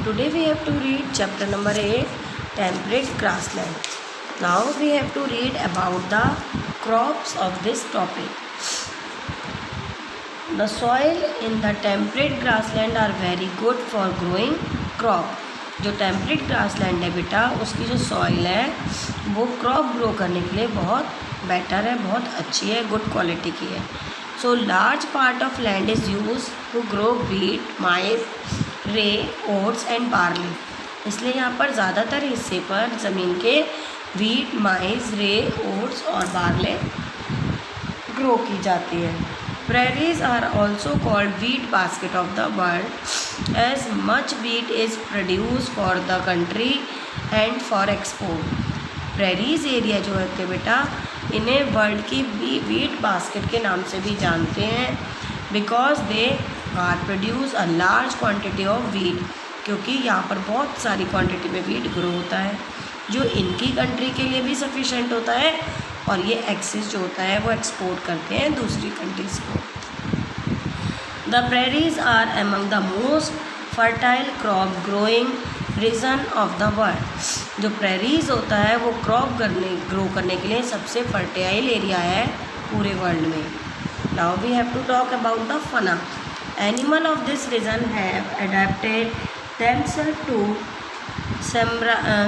Today we have to read chapter number 8, Temperate Grassland. Now we have to read about the crops of this topic. The soil in the temperate grassland are very good for growing crop. जो temperate grassland है बेटा, उसकी जो soil है वो crop grow करने के लिए बहुत बेटर है, बहुत अच्छी है, गुड क्वालिटी की है. So large part of land is use to grow wheat, maize, rye, oats and barley. इसलिए यहाँ पर ज़्यादातर हिस्से पर ज़मीन के व्हीट, माइस, रे, ओट्स और बार्ले ग्रो की जाती है. Prairies are also called wheat basket of the world as much wheat is produced for the country and for export. Prairies area जो है बेटा, इन्हें वर्ल्ड की व्हीट बास्केट के नाम से भी जानते हैं because they are produce a large quantity of wheat, क्योंकि यहाँ पर बहुत सारी क्वांटिटी में व्हीट ग्रो होता है जो इनकी कंट्री के लिए भी सफिशेंट होता है और ये एक्सेस जो होता है वो एक्सपोर्ट करते हैं दूसरी कंट्रीज़ को. The prairies are among the most fertile crop growing region of the world. जो प्रेरीज होता है वो क्रॉप ग्रो करने के लिए सबसे फर्टाइल एरिया है पूरे वर्ल्ड में. Now we have to talk about the fauna. Animal of this region have adapted themselves to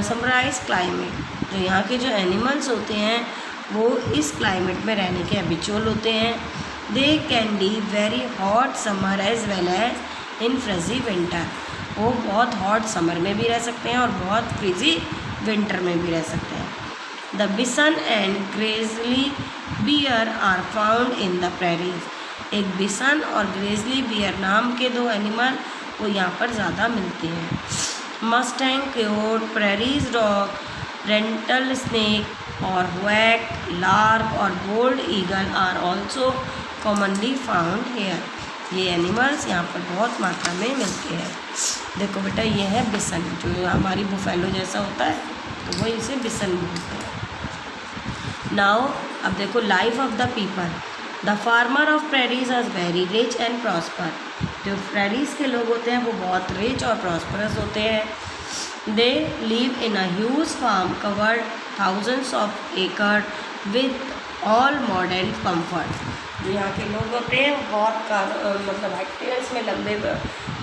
summarise climate. जो यहाँ के जो एनिमल्स होते हैं वो इस क्लाइमेट में रहने के हैबिचुअल होते हैं. They can live very hot summer as well as in frigid winter. वो बहुत हॉट समर में भी रह सकते हैं और बहुत फ्रिजी विंटर में भी रह सकते हैं. The bison and grizzly bear are found in the prairies. एक बिसन और ग्रेजली बियर नाम के दो एनिमल वो यहाँ पर ज़्यादा मिलते हैं. Mustang, coyote, prairies dog, rattlesnake और वैक, लार्क और gold eagle are also commonly found here. ये एनिमल्स यहाँ पर बहुत मात्रा में मिलते हैं. देखो बेटा, ये है बिसन, जो हमारी बुफेलो जैसा होता है तो वो इसे बिसन बोलते हैं. नाउ अब देखो life of the people. The farmer of prairies are very rich and prosper. जो प्रेरीज के लोग होते हैं वो बहुत रिच और प्रॉस्परस होते हैं. They live in a huge farm covered thousands of acre with all modern comfort. यहाँ के लोग होते हैं बहुत मतलब हेक्टेयर्स में लंबे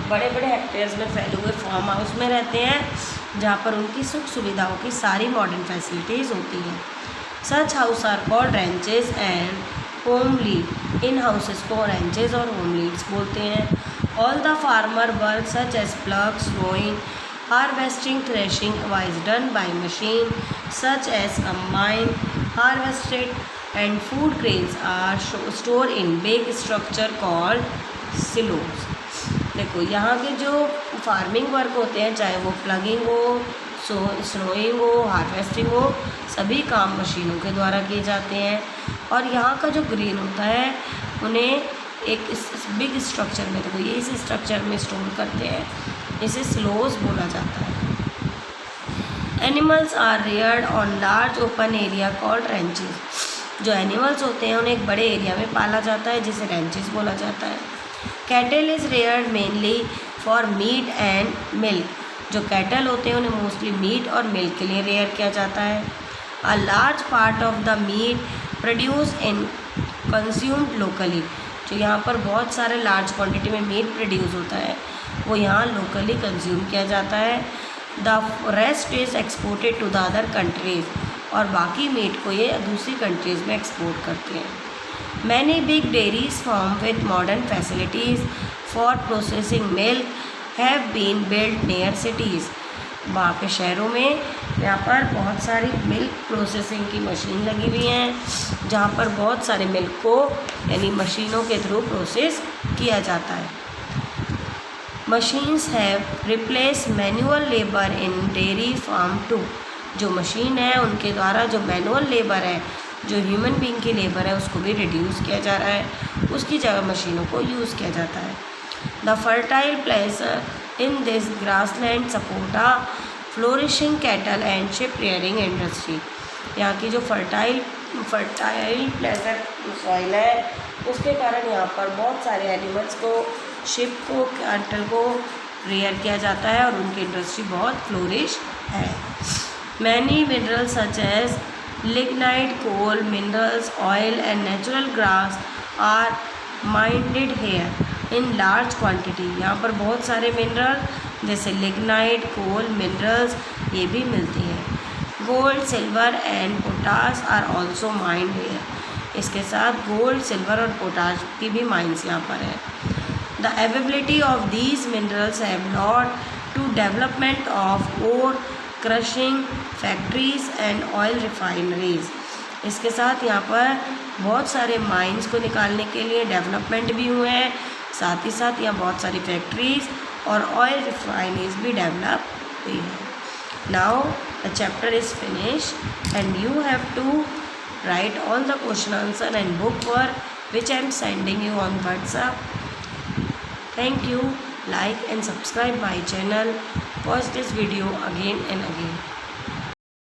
बड़े बड़े हेक्टेयर्स में फैले हुए फार्म हाउस में रहते हैं जहाँ पर उनकी सुख सुविधाओं की सारी मॉडर्न फैसिलिटीज़ होती हैं. Such house are called ranches and homestead. इन हाउसेस को रेंचेस और होमलीड्स बोलते हैं. All the farmer work such as plough, sowing, harvesting, threshing is done by machine such as combine harvested and food grains are stored in big structure called silos. देखो यहाँ के जो farming work होते हैं, चाहे वो प्लगिंग हो, snowing हो, हार्वेस्टिंग हो, सभी काम मशीनों के द्वारा किए जाते हैं. और यहाँ का जो ग्रेन होता है उन्हें एक बिग स्ट्रक्चर में, देखो ये इस स्ट्रक्चर में स्टोर करते हैं, इसे स्लोज बोला जाता है. Animals are reared on large open area called ranches. जो एनिमल्स होते हैं उन्हें एक बड़े एरिया में पाला जाता है जिसे रेंचेस बोला जाता है. Cattle is reared mainly for meet and milk. जो कैटल होते हैं उन्हें मोस्टली मीट और मिल्क के लिए रेयर किया जाता है. A large part of the meat produce in consumed locally. जो यहाँ पर बहुत सारे लार्ज क्वांटिटी में मीट प्रोड्यूस होता है वो यहाँ लोकली कंज्यूम किया जाता है. The rest is exported to the other countries. और बाकी मीट को ये दूसरी कंट्रीज़ में एक्सपोर्ट करते हैं. Many big dairies form with modern facilities for processing milk have been build near cities. वहाँ पे शहरों में यहाँ पर बहुत सारी मिल्क प्रोसेसिंग की मशीन लगी हुई हैं जहाँ पर बहुत सारे मिल्क को यानी मशीनों के थ्रू प्रोसेस किया जाता है. Machines have replace manual labour in dairy farm too. जो मशीन है उनके द्वारा जो मैनुअल लेबर है, जो ह्यूमन बीइंग की लेबर है, उसको भी रिड्यूस किया जा रहा है, उसकी जगह मशीनों को यूज़ किया जाता है. The fertile place in this grassland support a flourishing cattle and ship rearing industry. यहाँ की जो फर्टाइल प्लेजेंट सॉइल है उसके कारण यहाँ पर बहुत सारे एनिमल्स को, शिप को, कैटल को रेयर किया जाता है और उनकी इंडस्ट्री बहुत फ्लोरिश है। Many minerals such as lignite, coal, minerals, oil and natural grass are minded here in large quantity. यहाँ पर बहुत सारे मिनरल जैसे लिग्नाइट, कोल, मिनरल्स ये भी मिलती हैं। Gold, silver and potash are also mined here. इसके साथ गोल्ड, सिल्वर और पोटाश की भी माइंस यहाँ पर है। The availability of these minerals have led to development of ore crushing factories and oil refineries. इसके साथ यहाँ पर बहुत सारे माइंस को निकालने के लिए डेवलपमेंट भी हुए हैं, साथ ही साथ यहाँ बहुत सारी फैक्ट्रीज और ऑयल रिफाइनरीज भी डेवलप हुई हैं। Now the chapter is finished and you have to write all the question answer and book work which I am sending you on WhatsApp. Thank you. Like and subscribe my channel. Watch this video again and again.